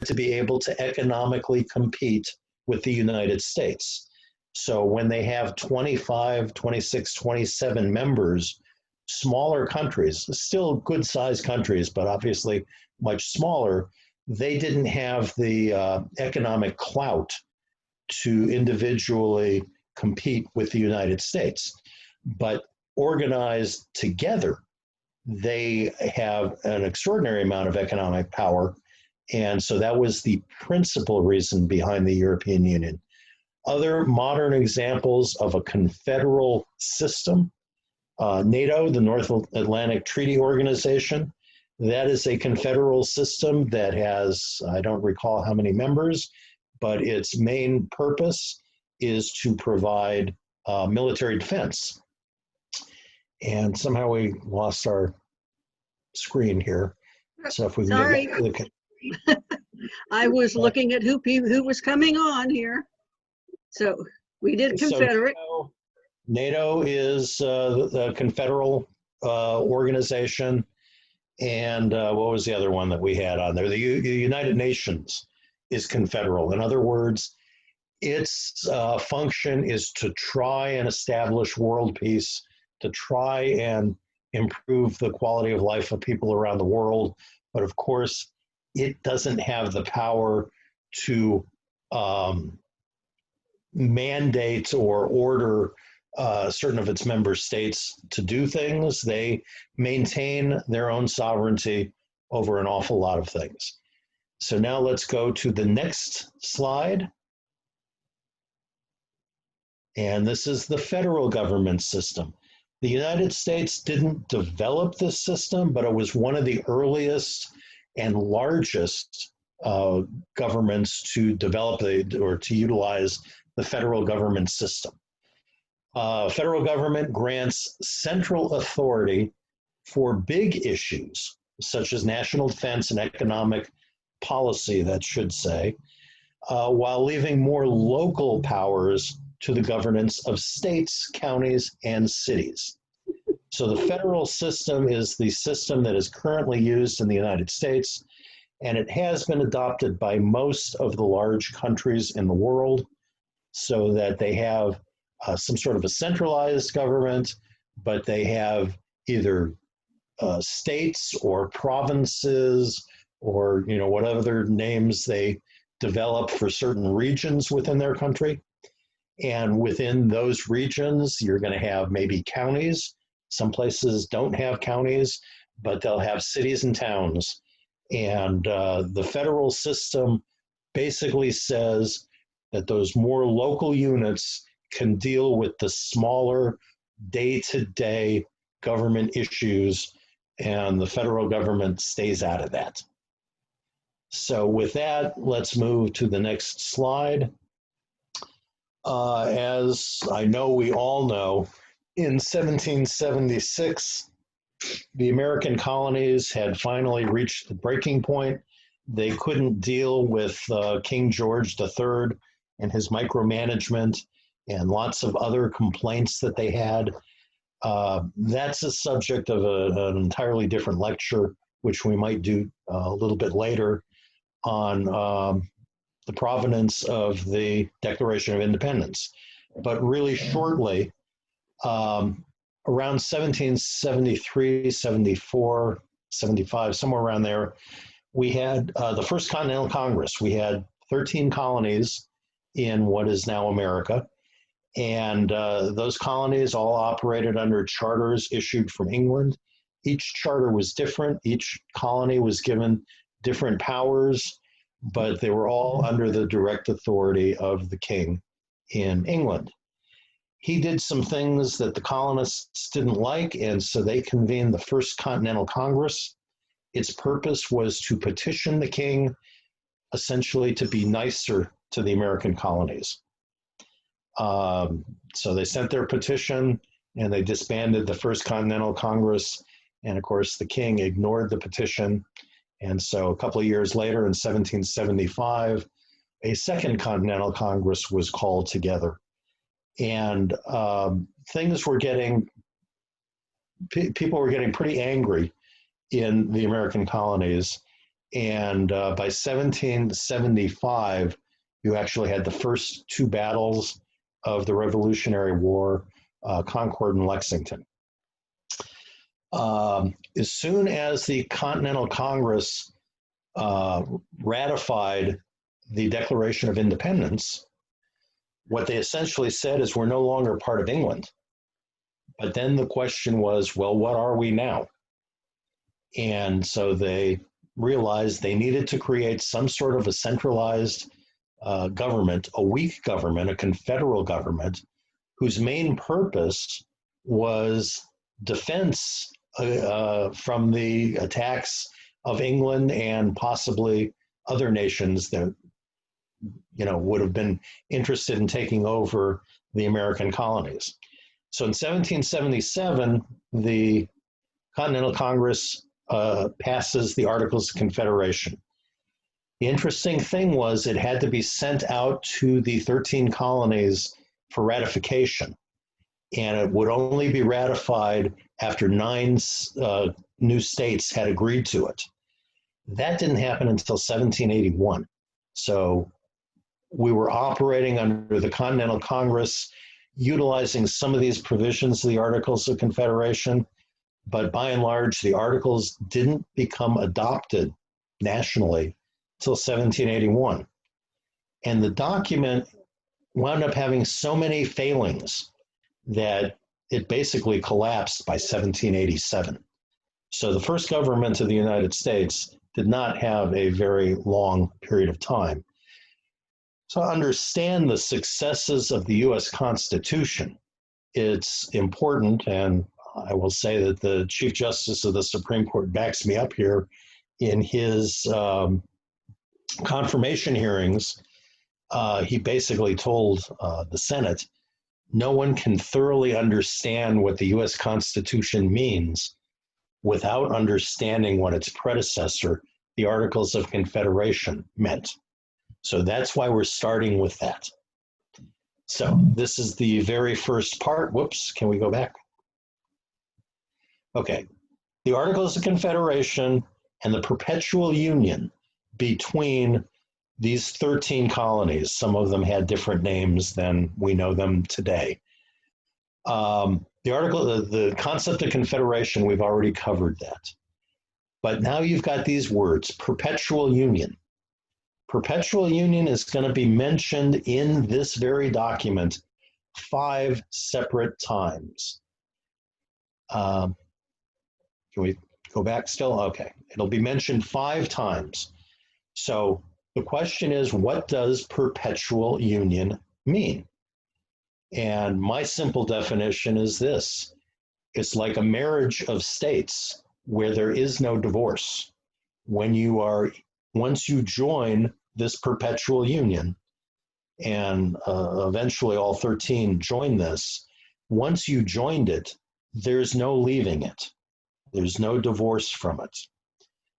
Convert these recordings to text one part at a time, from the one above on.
to be able to economically compete with the United States. So when they have 25, 26, 27 members, smaller countries, still good-sized countries, but obviously much smaller, they didn't have the economic clout to individually compete with the United States. But organized together, they have an extraordinary amount of economic power. And so that was the principal reason behind the European Union. Other modern examples of a confederal system, NATO, the North Atlantic Treaty Organization, that is a confederal system that has, I don't recall how many members, but its main purpose is to provide military defense. And somehow we lost our screen here. So if we can Sorry. get I was looking at who was coming on here. So we did Confederate. So NATO is the confederal organization. And what was the other one that we had on there? The United Nations is confederal. In other words, its function is to try and establish world peace, to try and improve the quality of life of people around the world. But of course, it doesn't have the power to mandate or order certain of its member states to do things. They maintain their own sovereignty over an awful lot of things. So now let's go to the next slide. And this is the federal government system. The United States didn't develop this system, but it was one of the earliest and largest governments to develop or to utilize the federal government system. Federal government grants central authority for big issues, such as national defense and economic policy, that should say, while leaving more local powers to the governance of states, counties, and cities. So the federal system is the system that is currently used in the United States, and it has been adopted by most of the large countries in the world, so that they have some sort of a centralized government, but they have either states or provinces or what other names they develop for certain regions within their country. And within those regions, you're going to have maybe counties. Some places don't have counties, but they'll have cities and towns. And the federal system basically says that those more local units can deal with the smaller day-to-day government issues, and the federal government stays out of that. So with that, let's move to the next slide. As I know we all know, in 1776, the American colonies had finally reached the breaking point. They couldn't deal with King George III and his micromanagement and lots of other complaints that they had. That's a subject of an entirely different lecture, which we might do a little bit later, on the provenance of the Declaration of Independence. But really shortly, around 1773, 74, 75, somewhere around there, we had the First Continental Congress. We had 13 colonies in what is now America. And those colonies all operated under charters issued from England. Each charter was different. Each colony was given different powers, but they were all under the direct authority of the king in England. He did some things that the colonists didn't like, and so they convened the First Continental Congress. Its purpose was to petition the king, essentially to be nicer to the American colonies. So they sent their petition, and they disbanded the First Continental Congress, and of course the king ignored the petition. And so a couple of years later, in 1775, a Second Continental Congress was called together. And things were getting, people were getting pretty angry in the American colonies. And by 1775, you actually had the first two battles of the Revolutionary War, Concord and Lexington. As soon as the Continental Congress ratified the Declaration of Independence, what they essentially said is we're no longer part of England. But then the question was, well, what are we now? And so they realized they needed to create some sort of a centralized government, a weak government, a confederal government, whose main purpose was defense from the attacks of England and possibly other nations that would have been interested in taking over the American colonies. So in 1777, the Continental Congress passes the Articles of Confederation. The interesting thing was it had to be sent out to the 13 colonies for ratification, and it would only be ratified after 9 new states had agreed to it. That didn't happen until 1781. So we were operating under the Continental Congress, utilizing some of these provisions of the Articles of Confederation, but by and large, the Articles didn't become adopted nationally until 1781. And the document wound up having so many failings that it basically collapsed by 1787. So the first government of the United States did not have a very long period of time. So to understand the successes of the US Constitution, it's important, and I will say that the Chief Justice of the Supreme Court backs me up here in his confirmation hearings. He basically told the Senate, no one can thoroughly understand what the US Constitution means without understanding what its predecessor, the Articles of Confederation, meant. So that's why we're starting with that. So this is the very first part. Whoops, can we go back? Okay, the Articles of Confederation and the perpetual union between these 13 colonies. Some of them had different names than we know them today. The concept of confederation, we've already covered that. But now you've got these words, perpetual union. Perpetual union is going to be mentioned in this very document 5 separate times. Can we go back still? Okay, it'll be mentioned 5 times. So the question is, what does perpetual union mean? And my simple definition is this. It's like a marriage of states where there is no divorce. Once you join this perpetual union, and eventually all 13 join this, once you joined it, there's no leaving it. There's no divorce from it.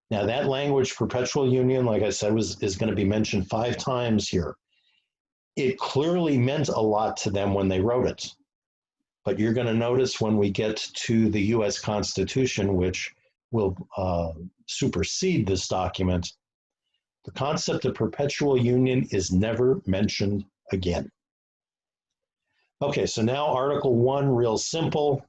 Now that language, perpetual union, like I said, is going to be mentioned 5 times here. It clearly meant a lot to them when they wrote it. But you're going to notice when we get to the US Constitution, which will supersede this document, the concept of perpetual union is never mentioned again. Okay, so now Article 1, real simple.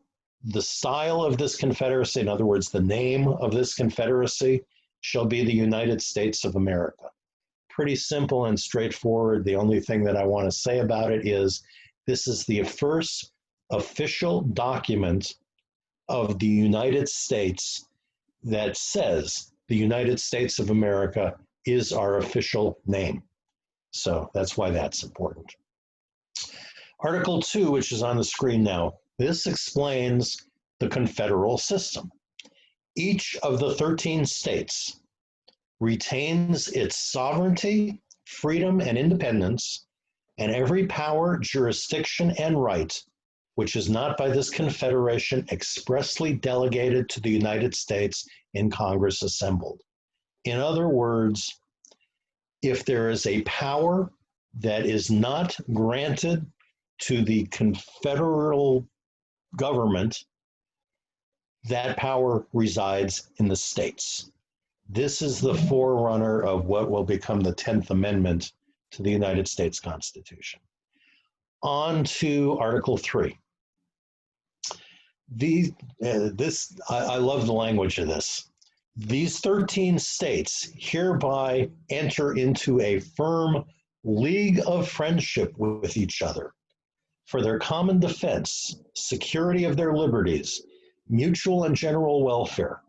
The style of this confederacy, in other words, the name of this confederacy, shall be the United States of America. Pretty simple and straightforward. The only thing that I want to say about it is this is the first official document of the United States that says the United States of America is our official name. So that's why that's important. Article 2, which is on the screen now, this explains the confederal system. Each of the 13 states retains its sovereignty, freedom, and independence, and every power, jurisdiction, and right which is not by this confederation expressly delegated to the United States in Congress assembled. In other words, if there is a power that is not granted to the confederal government, that power resides in the states. This is the forerunner of what will become the 10th Amendment to the United States Constitution. On to Article 3. I love the language of this. These 13 states hereby enter into a firm league of friendship with each other for their common defense, security of their liberties, mutual and general welfare,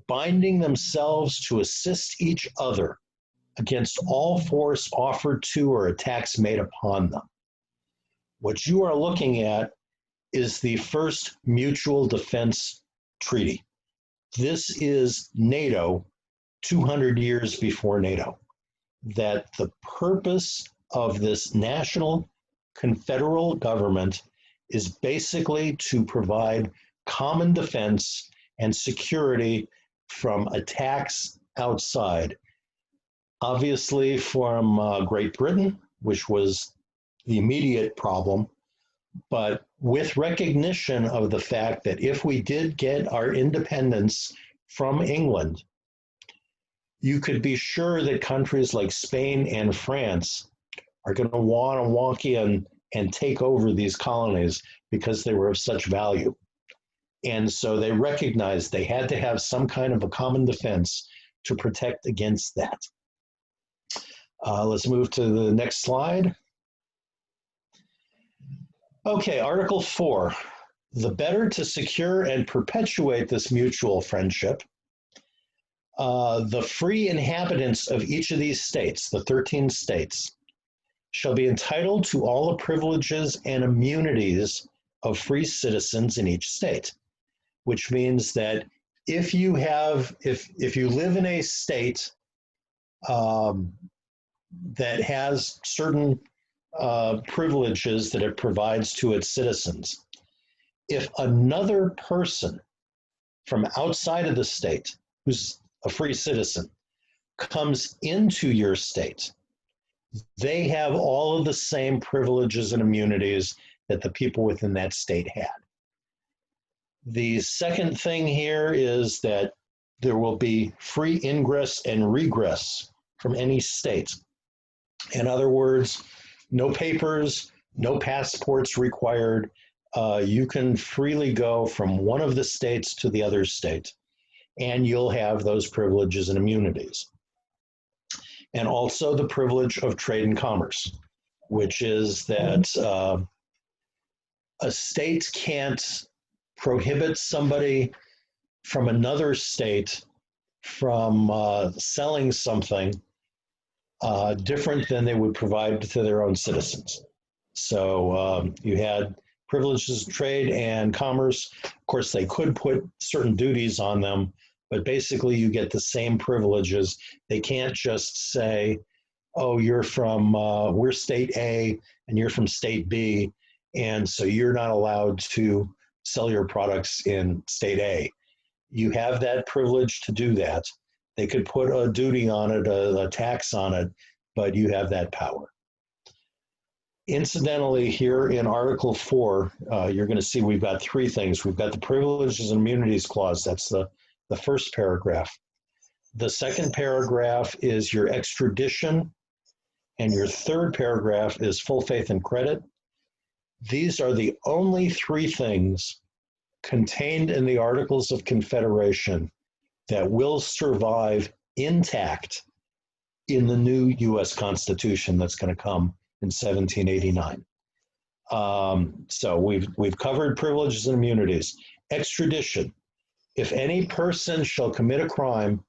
binding themselves to assist each other against all force offered to or attacks made upon them. What you are looking at is the first mutual defense treaty. This is NATO 200 years before NATO. That the purpose of this national confederal government is basically to provide common defense and security from attacks outside. Obviously from Great Britain, which was the immediate problem, but with recognition of the fact that if we did get our independence from England, you could be sure that countries like Spain and France are going to want to walk in and take over these colonies because they were of such value. And so they recognized they had to have some kind of a common defense to protect against that. Let's move to the next slide. Okay, Article 4. The better to secure and perpetuate this mutual friendship, the free inhabitants of each of these states, the 13 states, shall be entitled to all the privileges and immunities of free citizens in each state, which means that if you live in a state that has certain privileges that it provides to its citizens, if another person from outside of the state who's a free citizen comes into your state, they have all of the same privileges and immunities that the people within that state had. The second thing here is that there will be free ingress and regress from any state. In other words, no papers, no passports required. You can freely go from one of the states to the other state, and you'll have those privileges and immunities. And also the privilege of trade and commerce, which is that a state can't prohibit somebody from another state from selling something different than they would provide to their own citizens. So you had privileges of trade and commerce. Of course, they could put certain duties on them, but basically you get the same privileges. They can't just say, oh, you're from, we're state A and you're from state B, and so you're not allowed to sell your products in state A. You have that privilege to do that. They could put a duty on it, a tax on it, but you have that power. Incidentally, here in Article 4, you're going to see we've got three things. We've got the Privileges and Immunities Clause. That's the first paragraph. The second paragraph is your extradition, and your third paragraph is full faith and credit. These are the only three things contained in the Articles of Confederation that will survive intact in the new U.S. Constitution that's going to come in 1789. So we've covered privileges and immunities. Extradition. If any person shall commit a crime,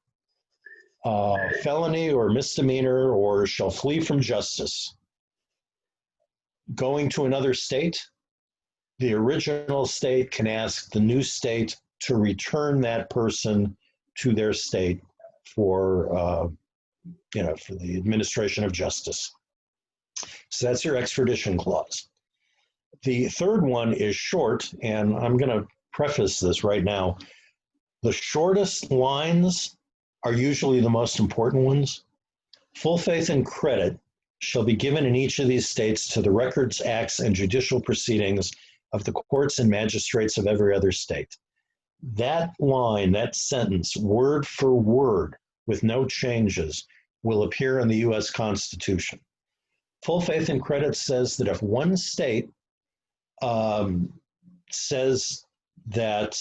felony or misdemeanor, or shall flee from justice, going to another state, the original state can ask the new state to return that person to their state for the administration of justice. So that's your extradition clause. The third one is short, and I'm going to preface this right now. The shortest lines are usually the most important ones. Full faith and credit shall be given in each of these states to the records, acts, and judicial proceedings of the courts and magistrates of every other state. That line, that sentence, word for word, with no changes will appear in the U.S. Constitution. Full faith and credit says that if one state says that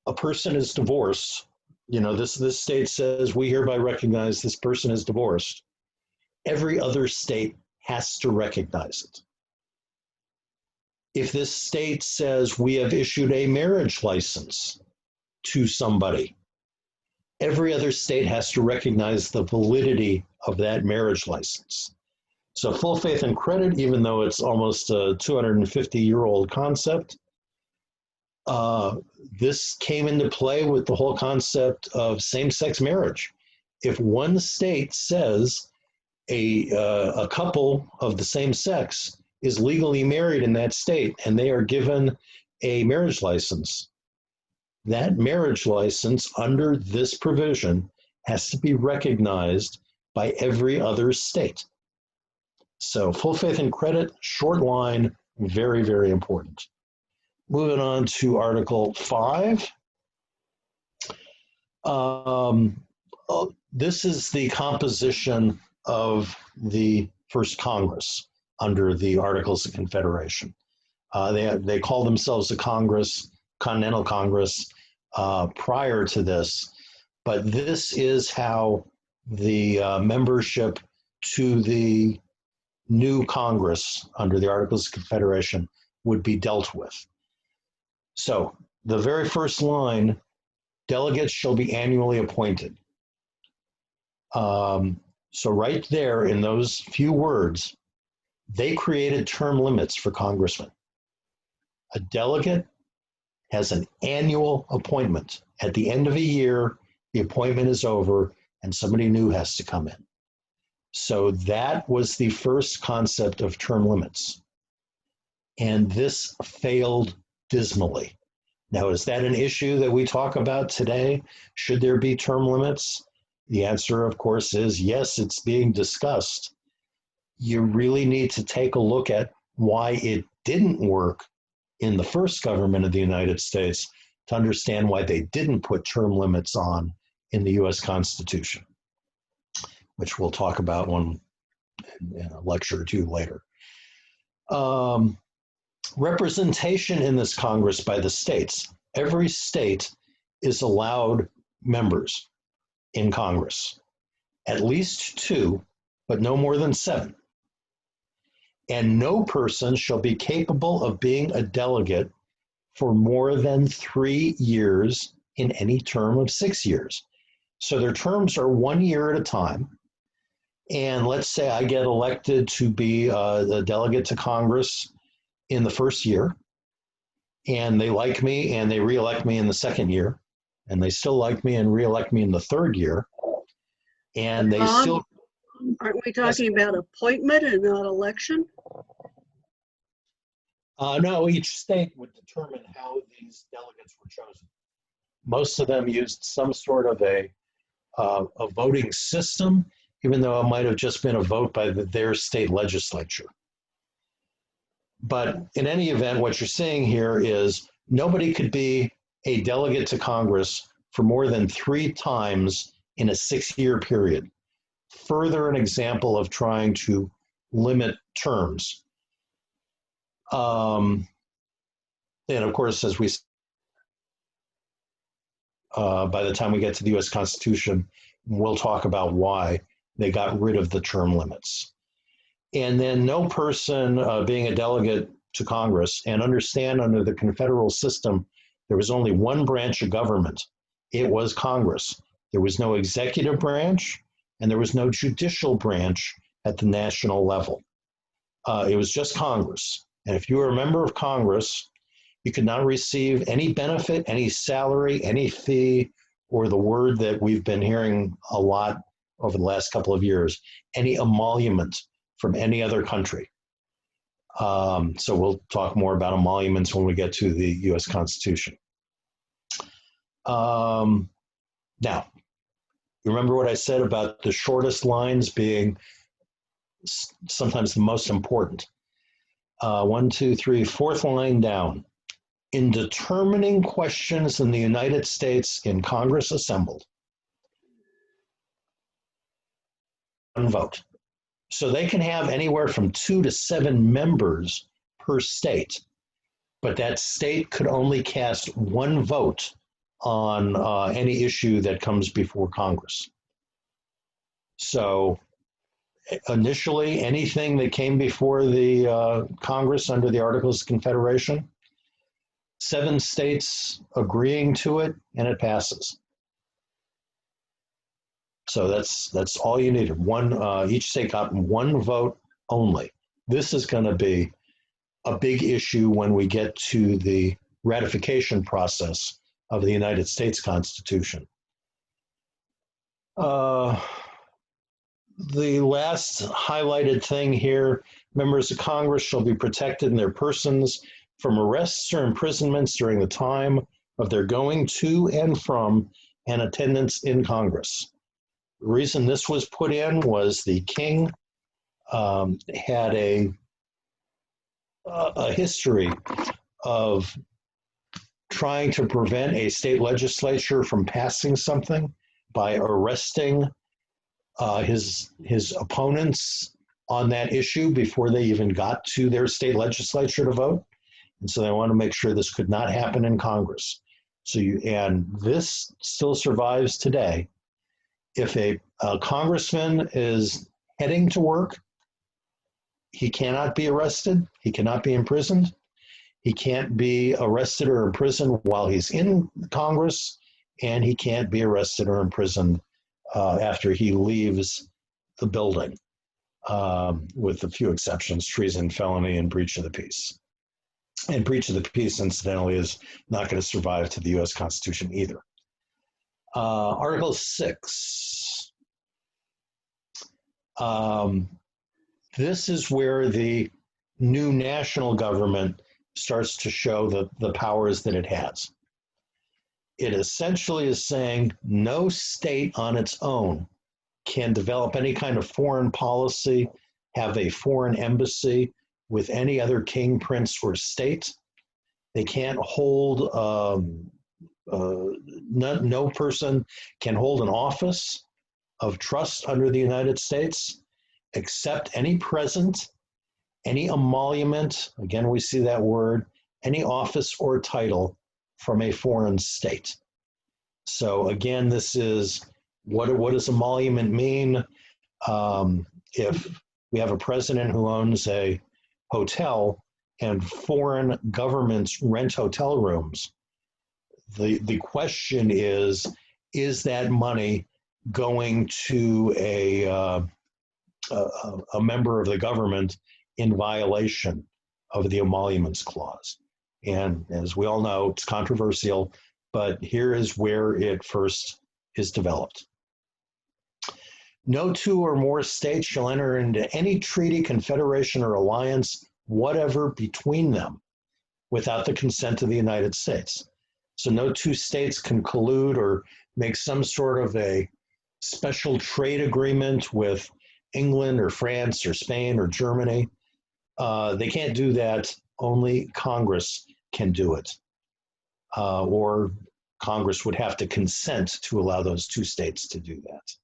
a person is divorced, this state says we hereby recognize this person is divorced, every other state has to recognize it. If this state says we have issued a marriage license to somebody, every other state has to recognize the validity of that marriage license. So full faith and credit, even though it's almost a 250-year-old concept, this came into play with the whole concept of same-sex marriage. If one state says a couple of the same sex is legally married in that state and they are given a marriage license, that marriage license under this provision has to be recognized by every other state. So full faith and credit, short line, very, very important. Moving on to Article 5. This is the composition of the first Congress under the Articles of Confederation. They call themselves a Congress, Continental Congress, prior to this, but this is how the membership to the new Congress under the Articles of Confederation would be dealt with. So the very first line, delegates shall be annually appointed. So right there in those few words, they created term limits for congressmen. A delegate has an annual appointment. At the end of a year, the appointment is over and somebody new has to come in. So that was the first concept of term limits. And this failed dismally. Now, is that an issue that we talk about today? Should there be term limits? The answer, of course, is yes, it's being discussed. You really need to take a look at why it didn't work in the first government of the United States to understand why they didn't put term limits on in the U.S. Constitution, which we'll talk about in a lecture or two later. Representation in this Congress by the states. Every state is allowed members in Congress, at least 2, but no more than 7. And no person shall be capable of being a delegate for more than 3 years in any term of 6 years. So their terms are 1 year at a time. And let's say I get elected to be the delegate to Congress in the first year, and they like me and they reelect me in the second year, and they still like me and reelect me in the third year, and they still... Aren't we talking about appointment and not election? No, each state would determine how these delegates were chosen. Most of them used some sort of a voting system, even though it might have just been a vote by their state legislature. But in any event, what you're seeing here is nobody could be a delegate to Congress for more than 3 times in a 6-year period. Further an example of trying to limit terms. And of course, as we by the time we get to the U.S. Constitution, we'll talk about why they got rid of the term limits. And then no person being a delegate to Congress, and understand under the confederal system, there was only one branch of government. It was Congress. There was no executive branch, and there was no judicial branch at the national level. It was just Congress. And if you were a member of Congress, you could not receive any benefit, any salary, any fee, or the word that we've been hearing a lot over the last couple of years, any emolument from any other country. So we'll talk more about emoluments when we get to the U.S. Constitution. Now, you remember what I said about the shortest lines being sometimes the most important. 1, 2, 3, fourth line down. In determining questions in the United States in Congress assembled, vote. So they can have anywhere from 2 to 7 members per state, but that state could only cast one vote on any issue that comes before Congress. So initially, anything that came before the Congress under the Articles of Confederation, 7 states agreeing to it, and it passes. So that's all you needed. Each state got one vote only. This is going to be a big issue when we get to the ratification process of the United States Constitution. The last highlighted thing here, members of Congress shall be protected in their persons from arrests or imprisonments during the time of their going to and from and attendance in Congress. The reason this was put in was the king had a history of trying to prevent a state legislature from passing something by arresting his opponents on that issue before they even got to their state legislature to vote. And so they want to make sure this could not happen in Congress. And this still survives today. If a congressman is heading to work, he cannot be arrested. He cannot be imprisoned. He can't be arrested or imprisoned while he's in Congress, and he can't be arrested or imprisoned after he leaves the building, with a few exceptions: treason, felony, and breach of the peace. And breach of the peace, incidentally, is not going to survive to the U.S. Constitution either. Article 6. This is where the new national government starts to show the powers that it has. It essentially is saying no state on its own can develop any kind of foreign policy, have a foreign embassy with any other king, prince, or state. They can't hold no person can hold an office of trust under the United States except any present, any emolument, again we see that word, any office or title from a foreign state. So again, this is, what does emolument mean? If we have a president who owns a hotel and foreign governments rent hotel rooms, the question is that money going to a member of the government in violation of the emoluments clause? And as we all know, it's controversial, but here is where it first is developed. No 2 or more states shall enter into any treaty, confederation, or alliance whatever between them without the consent of the United States. So no 2 states can collude or make some sort of a special trade agreement with England or France or Spain or Germany. They can't do that. Only Congress can do it. Or Congress would have to consent to allow those 2 states to do that.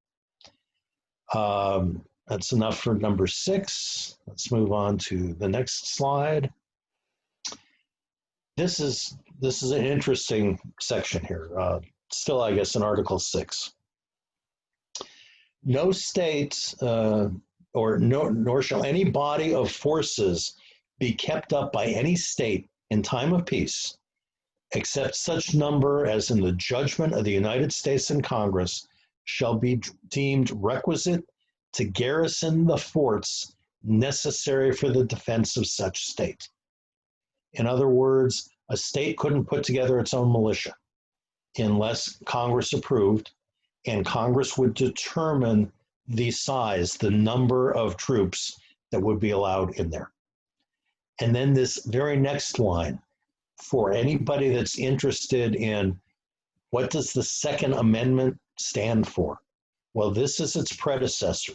That's enough for number 6. Let's move on to the next slide. This is an interesting section here. Still, I guess, in Article 6. No state nor shall any body of forces be kept up by any state in time of peace, except such number as in the judgment of the United States and Congress shall be deemed requisite to garrison the forts necessary for the defense of such state. In other words, a state couldn't put together its own militia unless Congress approved, and Congress would determine the size, the number of troops that would be allowed in there. And then this very next line, for anybody that's interested in what does the Second Amendment stand for? Well, this is its predecessor.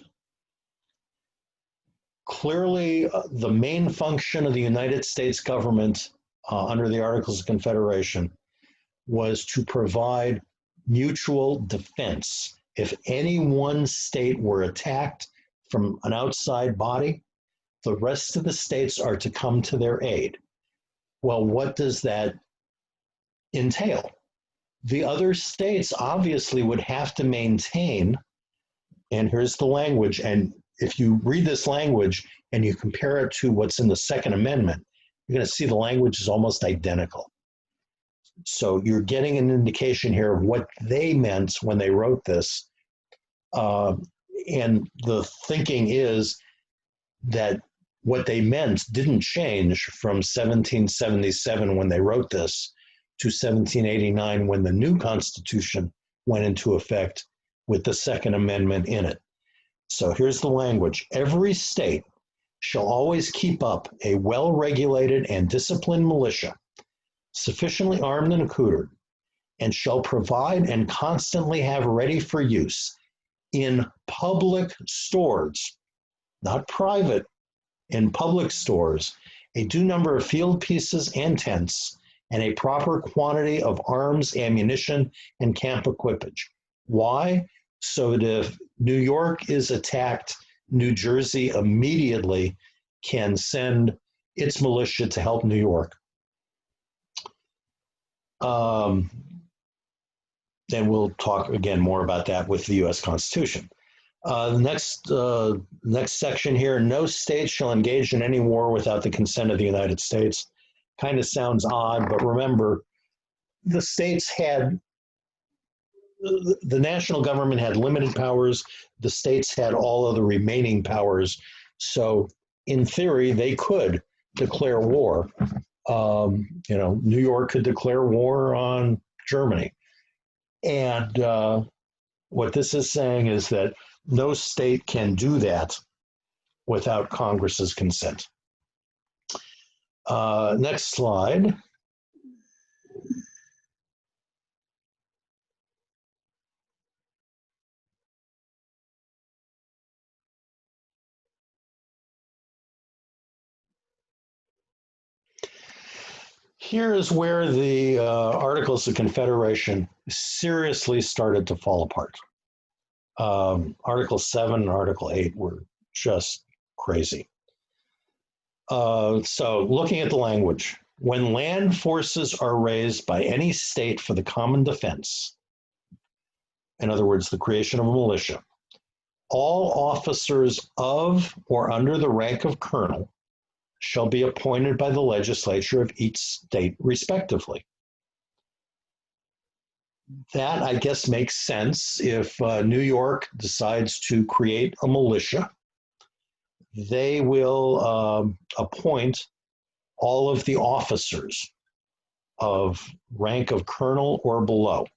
Clearly, the main function of the United States government under the Articles of Confederation was to provide mutual defense. If any one state were attacked, from an outside body, the rest of the states are to come to their aid. Well, what does that entail? The other states obviously would have to maintain, and here's the language, and if you read this language and you compare it to what's in the Second Amendment, you're going to see the language is almost identical. So you're getting an indication here of what they meant when they wrote this. And the thinking is that what they meant didn't change from 1777 when they wrote this to 1789 when the new Constitution went into effect with the Second Amendment in it. So here's the language. Every state shall always keep up a well-regulated and disciplined militia, sufficiently armed and accoutred, and shall provide and constantly have ready for use in public stores, not private, in public stores, a due number of field pieces and tents, and a proper quantity of arms, ammunition, and camp equipage. Why? So that if New York is attacked, New Jersey immediately can send its militia to help New York. And we'll talk again more about that with the U.S. Constitution. The next section here, no state shall engage in any war without the consent of the United States. Kind of sounds odd, but remember, the states had, the national government had limited powers, the states had all of the remaining powers. So in theory, they could declare war. New York could declare war on Germany. And what this is saying is that no state can do that without Congress's consent. Next slide. Here is where the Articles of Confederation seriously started to fall apart. Article 7 and Article 8 were just crazy. So looking at the language, when land forces are raised by any state for the common defense, in other words, the creation of a militia, all officers of or under the rank of colonel shall be appointed by the legislature of each state respectively. That, I guess, makes sense. If New York decides to create a militia, they will appoint all of the officers of rank of colonel or below.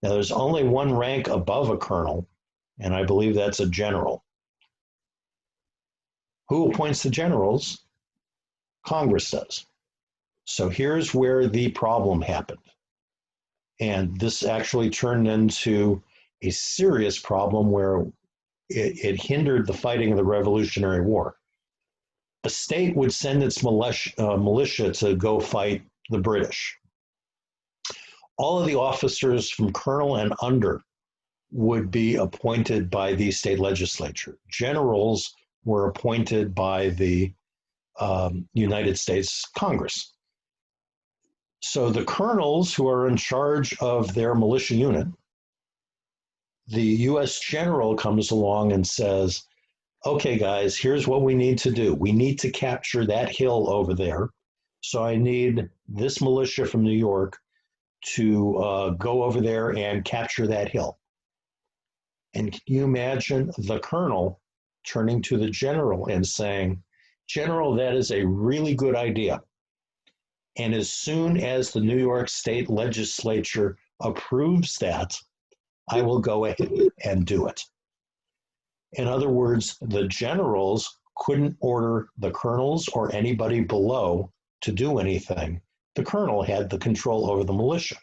Now, there's only one rank above a colonel, and I believe that's a general. Who appoints the generals? Congress does. So here's where the problem happened. And this actually turned into a serious problem where it hindered the fighting of the Revolutionary War. A state would send its militia to go fight the British. All of the officers from colonel and under would be appointed by the state legislature. Generals were appointed by the United States Congress. So the colonels who are in charge of their militia unit, the U.S. general comes along and says, okay, guys, here's what we need to do. We need to capture that hill over there. So I need this militia from New York to go over there and capture that hill. And can you imagine the colonel turning to the general and saying, General, that is a really good idea. And as soon as the New York State legislature approves that, I will go ahead and do it. In other words, the generals couldn't order the colonels or anybody below to do anything. The colonel had the control over the militia.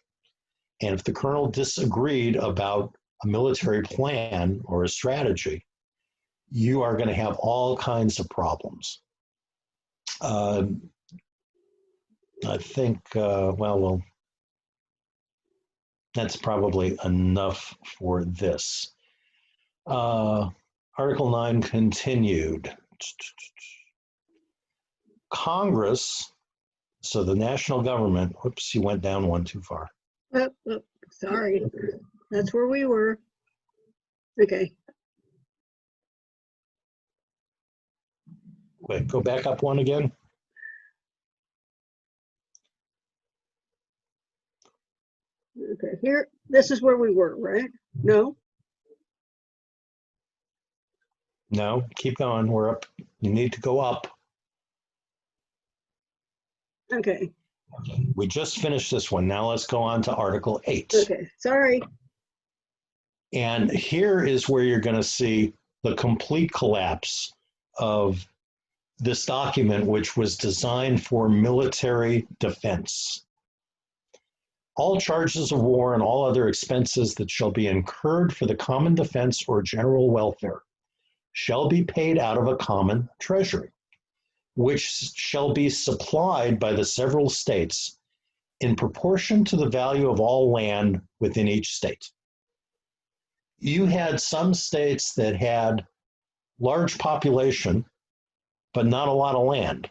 And if the colonel disagreed about a military plan or a strategy, you are going to have all kinds of problems. I think, well, that's probably enough for this. Article 9 continued. Congress, so the national government, whoops, you went down one too far. Oh, sorry. That's where we were. Okay. Wait, go back up one again. Okay, here, this is where we were, right? No? No, keep going. We're up. You need to go up. Okay, We just finished this one. Now let's go on to Article 8. okay, sorry. And here is where you're going to see the complete collapse of this document, which was designed for military defense. All charges of war and all other expenses that shall be incurred for the common defense or general welfare shall be paid out of a common treasury, which shall be supplied by the several states in proportion to the value of all land within each state. You had some states that had large population, but not a lot of land.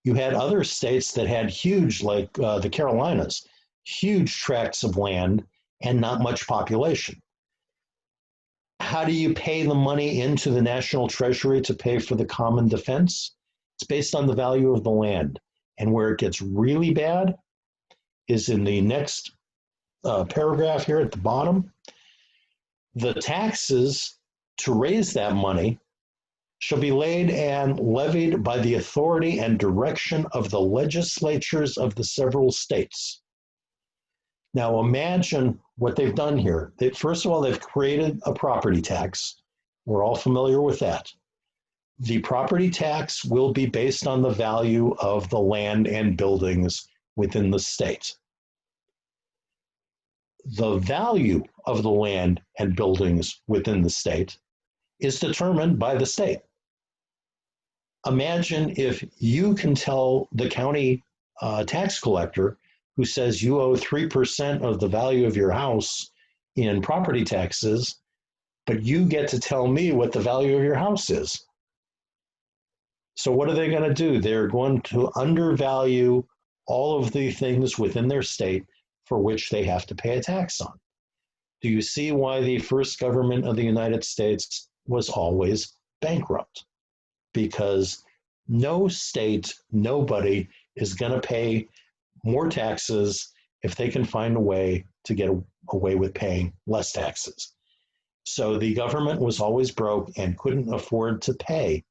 You had other states that had huge, like the Carolinas, huge tracts of land and not much population. How do you pay the money into the national treasury to pay for the common defense? It's based on the value of the land. And where it gets really bad is in the next paragraph here at the bottom. The taxes to raise that money shall be laid and levied by the authority and direction of the legislatures of the several states. Now imagine what they've done here. First of all, they've created a property tax. We're all familiar with that. The property tax will be based on the value of the land and buildings within the state. The value of the land and buildings within the state is determined by the state. Imagine if you can tell the county tax collector who says you owe 3% of the value of your house in property taxes, but you get to tell me what the value of your house is. So what are they going to do? They're going to undervalue all of the things within their state for which they have to pay a tax on. Do you see why the first government of the United States was always bankrupt? Because no state, nobody is going to pay more taxes if they can find a way to get away with paying less taxes. So the government was always broke and couldn't afford to pay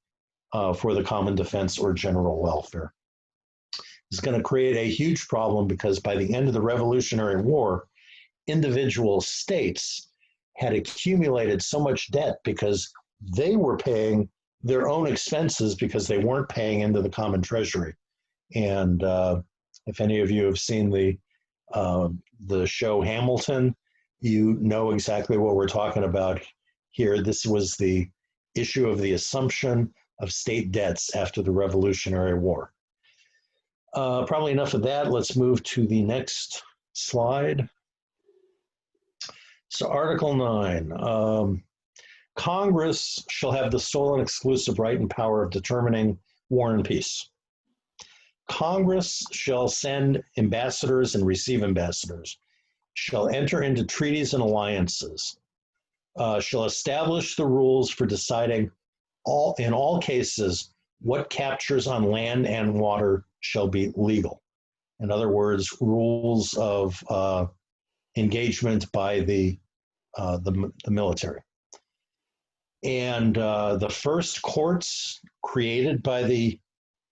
for the common defense or general welfare. It's going to create a huge problem because by the end of the Revolutionary War, individual states had accumulated so much debt because they were paying their own expenses because they weren't paying into the common treasury. And if any of you have seen the show Hamilton, you know exactly what we're talking about here. This was the issue of the assumption of state debts after the Revolutionary War. Probably enough of that. Let's move to the next slide. So Article 9, Congress shall have the sole and exclusive right and power of determining war and peace. Congress shall send ambassadors and receive ambassadors, shall enter into treaties and alliances, shall establish the rules for deciding in all cases what captures on land and water shall be legal. In other words, rules of engagement by the military. And the first courts created by the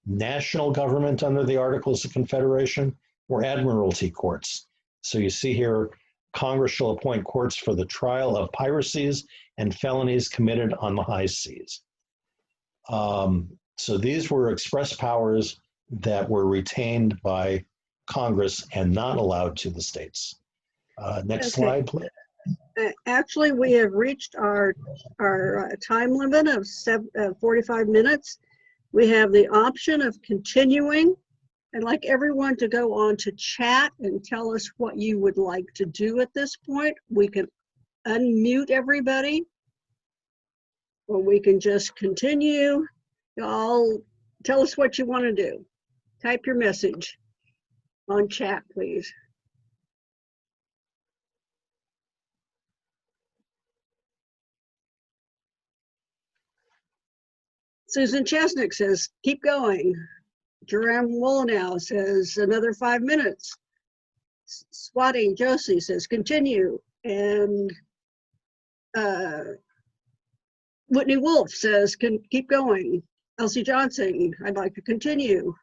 national government under the Articles of Confederation were admiralty courts. So you see here, Congress shall appoint courts for the trial of piracies and felonies committed on the high seas. So these were express powers that were retained by Congress and not allowed to the states. Next slide, please. Actually, we have reached our time limit of 45 minutes. We have the option of continuing. I'd like everyone to go on to chat and tell us what you would like to do at this point. We can unmute everybody. or we can just continue. Y'all tell us what you want to do. Type your message on chat, please. Susan Chesnick says, keep going. Jerem Wolinow says, another 5 minutes. Swati Josie says, continue. And Whitney Wolf says, keep going. Elsie Johnson, I'd like to continue.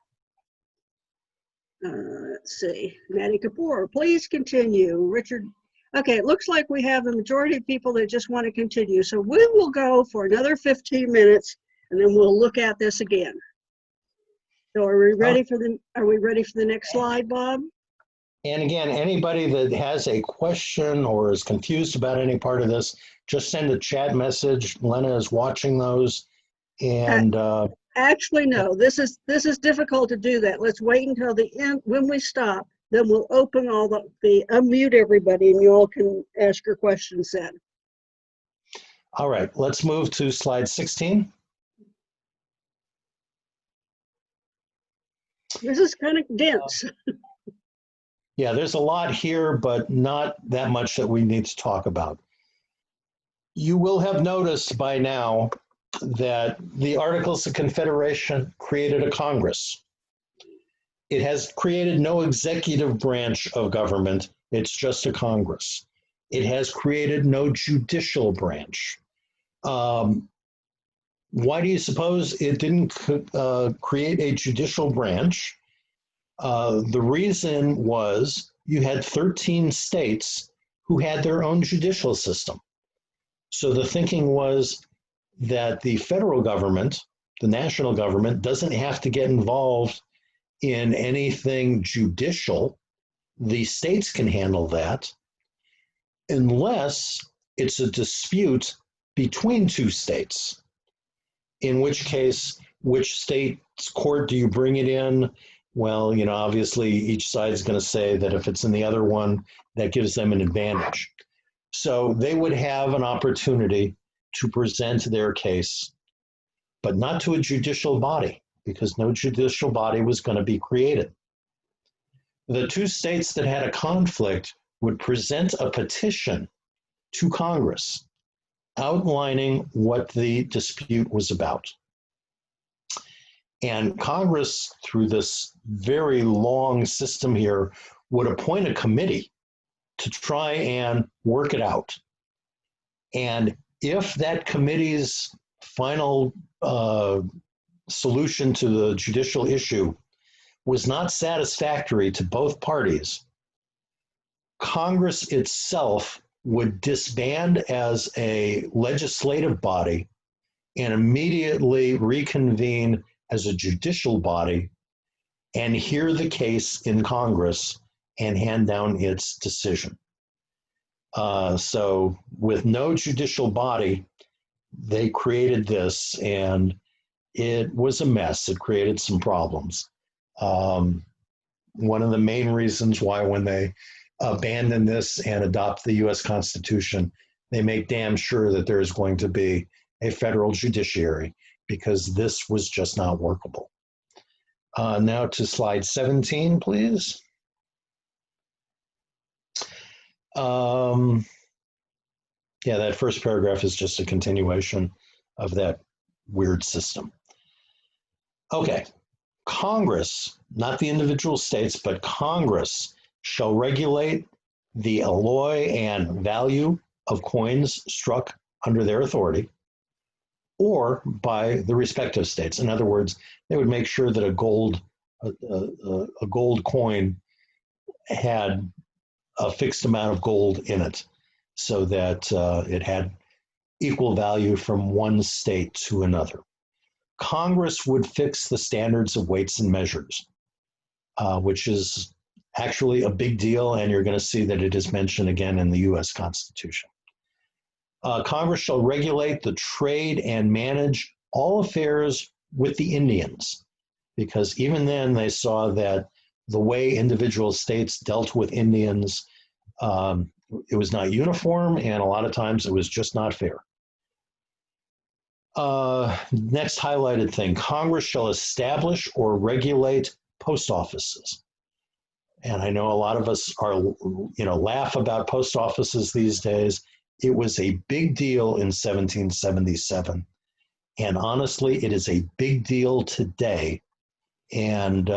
Let's see, Maddie Kapoor, please continue. Richard, okay, it looks like we have the majority of people that just want to continue. So we will go for another 15 minutes and then we'll look at this again. So are we ready for the next slide, Bob? And again, anybody that has a question or is confused about any part of this, just send a chat message. Lena is watching those. And actually, no, this is difficult to do that. Let's wait until the end. When we stop, then we'll open all the unmute everybody and you all can ask your questions then. All right, let's move to slide 16. This is kind of dense. Yeah, there's a lot here, but not that much that we need to talk about. You will have noticed by now that the Articles of Confederation created a Congress. It has created no executive branch of government. It's just a Congress. It has created no judicial branch. Why do you suppose it didn't create a judicial branch? The reason was you had 13 states who had their own judicial system. So the thinking was that the federal government, the national government, doesn't have to get involved in anything judicial. The states can handle that unless it's a dispute between two states, in which case, which state's court do you bring it in? Well, you know, obviously each side is going to say that if it's in the other one, that gives them an advantage. So they would have an opportunity to present their case, but not to a judicial body, because no judicial body was going to be created. The two states that had a conflict would present a petition to Congress outlining what the dispute was about. And Congress, through this very long system here, would appoint a committee to try and work it out. And if that committee's final solution to the judicial issue was not satisfactory to both parties, Congress itself would disband as a legislative body and immediately reconvene as a judicial body and hear the case in Congress and hand down its decision. So with no judicial body, they created this, and it was a mess. It created some problems. One of the main reasons why when they abandon this and adopt the US Constitution, they make damn sure that there is going to be a federal judiciary, because this was just not workable. Now to slide 17, please. Yeah, that first paragraph is just a continuation of that weird system. Okay, Congress, not the individual states, but Congress shall regulate the alloy and value of coins struck under their authority or by the respective states. In other words, they would make sure that a gold coin had a fixed amount of gold in it so that it had equal value from one state to another. Congress would fix the standards of weights and measures, which is actually a big deal, and you're going to see that it is mentioned again in the US Constitution. Congress shall regulate the trade and manage all affairs with the Indians, because even then they saw that the way individual states dealt with Indians, it was not uniform, and a lot of times it was just not fair. Next highlighted thing, Congress shall establish or regulate post offices. And I know a lot of us are, laugh about post offices these days. It was a big deal in 1777. And honestly, it is a big deal today. And,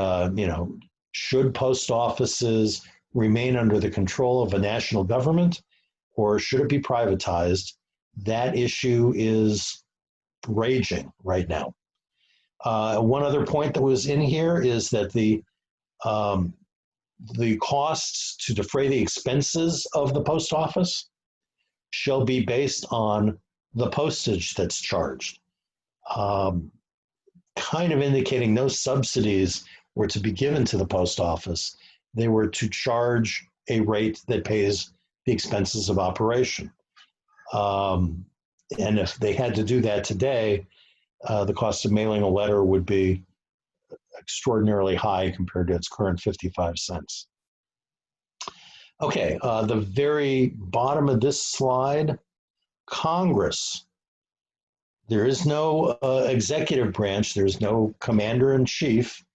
should post offices remain under the control of a national government or should it be privatized? That issue is raging right now. One other point that was in here is that the costs to defray the expenses of the post office shall be based on the postage that's charged, kind of indicating no subsidies were to be given to the post office. They were to charge a rate that pays the expenses of operation. And if they had to do that today, the cost of mailing a letter would be extraordinarily high compared to its current 55 cents. Okay, the very bottom of this slide, Congress. There is no executive branch, there's no commander in chief.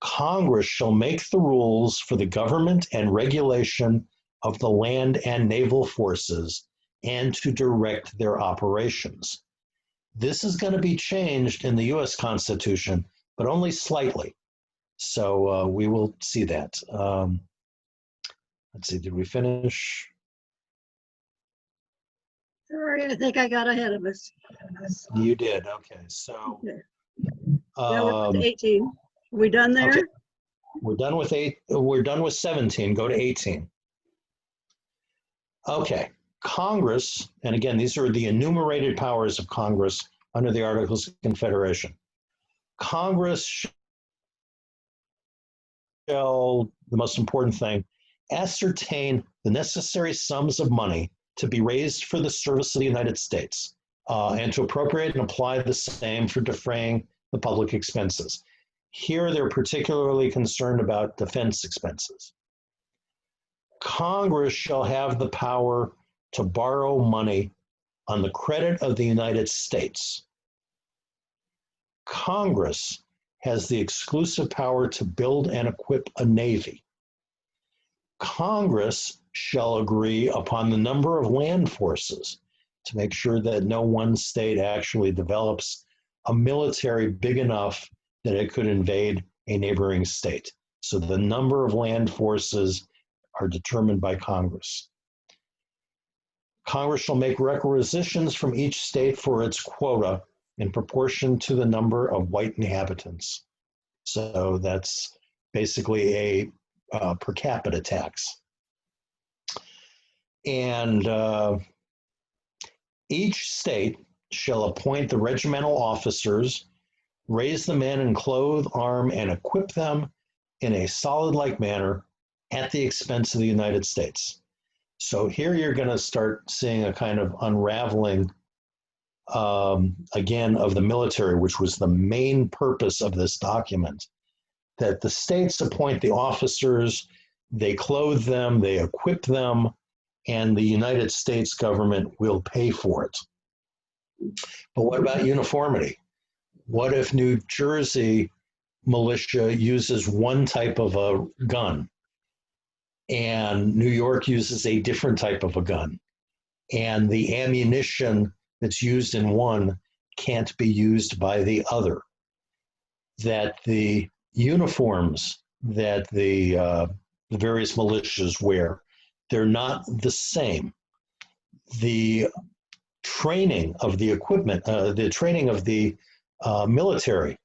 Congress shall make the rules for the government and regulation of the land and naval forces and to direct their operations. This is going to be changed in the US Constitution, but only slightly. So we will see that. Let's see, did we finish? Sorry, I think I got ahead of us. You did, okay. So Now we're at 18. Are we done there? Okay. We're done with 17. Go to 18. Okay. Congress, and again, these are the enumerated powers of Congress under the Articles of Confederation. Congress shall, the most important thing, ascertain the necessary sums of money to be raised for the service of the United States and to appropriate and apply the same for defraying the public expenses. Here, they're particularly concerned about defense expenses. Congress shall have the power to borrow money on the credit of the United States. Congress has the exclusive power to build and equip a navy. Congress shall agree upon the number of land forces to make sure that no one state actually develops a military big enough that it could invade a neighboring state. So the number of land forces are determined by Congress. Congress shall make requisitions from each state for its quota in proportion to the number of white inhabitants. So that's basically a per capita tax. And each state shall appoint the regimental officers, raise the men and clothe, arm, and equip them in a solid-like manner at the expense of the United States. So here you're going to start seeing a kind of unraveling, again, of the military, which was the main purpose of this document, that the states appoint the officers, they clothe them, they equip them, and the United States government will pay for it. But what about uniformity? What if New Jersey militia uses one type of a gun and New York uses a different type of a gun, and the ammunition that's used in one can't be used by the other? That the uniforms that the various militias wear, they're not the same. The training of the equipment, the training of the military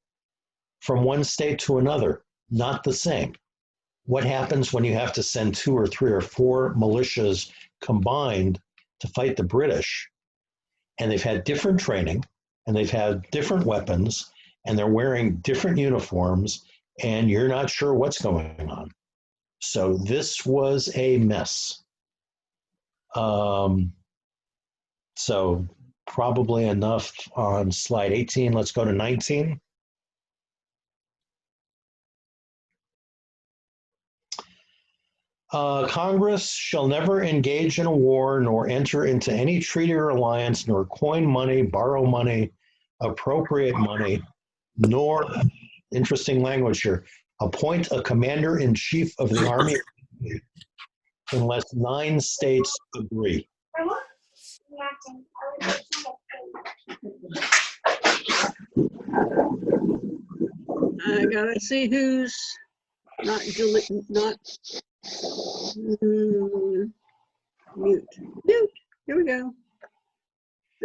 from one state to another, not the same. What happens when you have to send 2 or 3 or 4 militias combined to fight the British, and they've had different training, and they've had different weapons, and they're wearing different uniforms, and you're not sure what's going on? So this was a mess. So probably enough on slide 18. Let's go to 19. Congress shall never engage in a war, nor enter into any treaty or alliance, nor coin money, borrow money, appropriate money, nor, interesting language here, appoint a commander-in-chief of the army unless 9 states agree. I gotta see who's not mute. Mute. Here we go.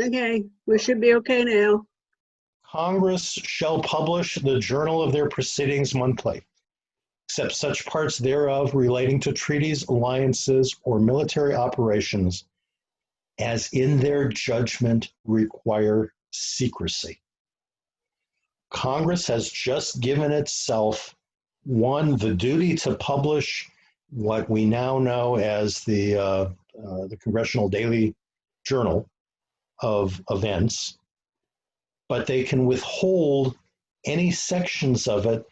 Okay, we should be okay now. Congress shall publish the journal of their proceedings monthly, except such parts thereof relating to treaties, alliances, or military operations as in their judgment require secrecy. Congress has just given itself, one, the duty to publish what we now know as the Congressional Daily Journal of events, but they can withhold any sections of it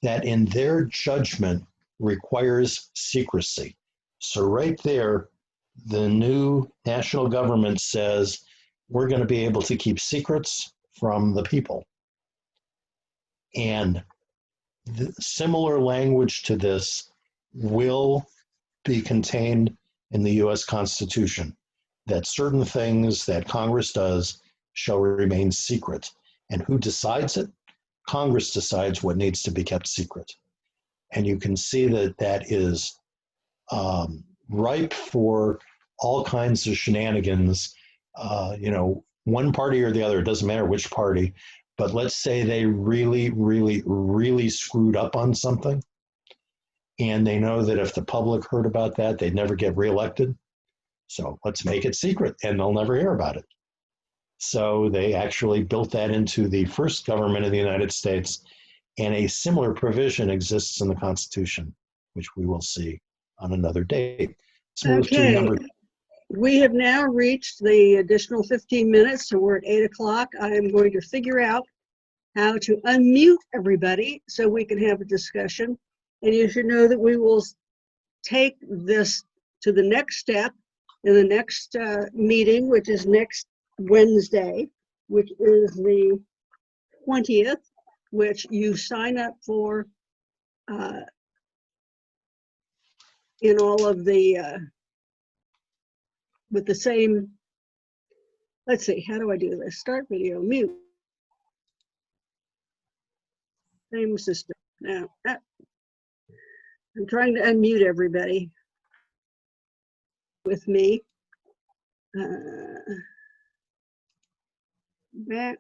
that in their judgment requires secrecy. So right there, the new national government says we're going to be able to keep secrets from the people. And the similar language to this will be contained in the US Constitution, that certain things that Congress does shall remain secret. And who decides it? Congress decides what needs to be kept secret. And you can see that that is ripe for all kinds of shenanigans. One party or the other, it doesn't matter which party, but let's say they really, really, really screwed up on something, and they know that if the public heard about that, they'd never get reelected. So let's make it secret, and they'll never hear about it. So they actually built that into the first government of the United States, and a similar provision exists in the Constitution, which we will see on another date. Let's move to number. We have now reached the additional 15 minutes, so we're at 8 o'clock. I am going to figure out how to unmute everybody so we can have a discussion. And you should know that we will take this to the next step in the next meeting, which is next Wednesday, which is the 20th, which you sign up for in all of the with the same, let's see, how do I do this? Start video, mute. Same system. Now, I'm trying to unmute everybody with me. Back.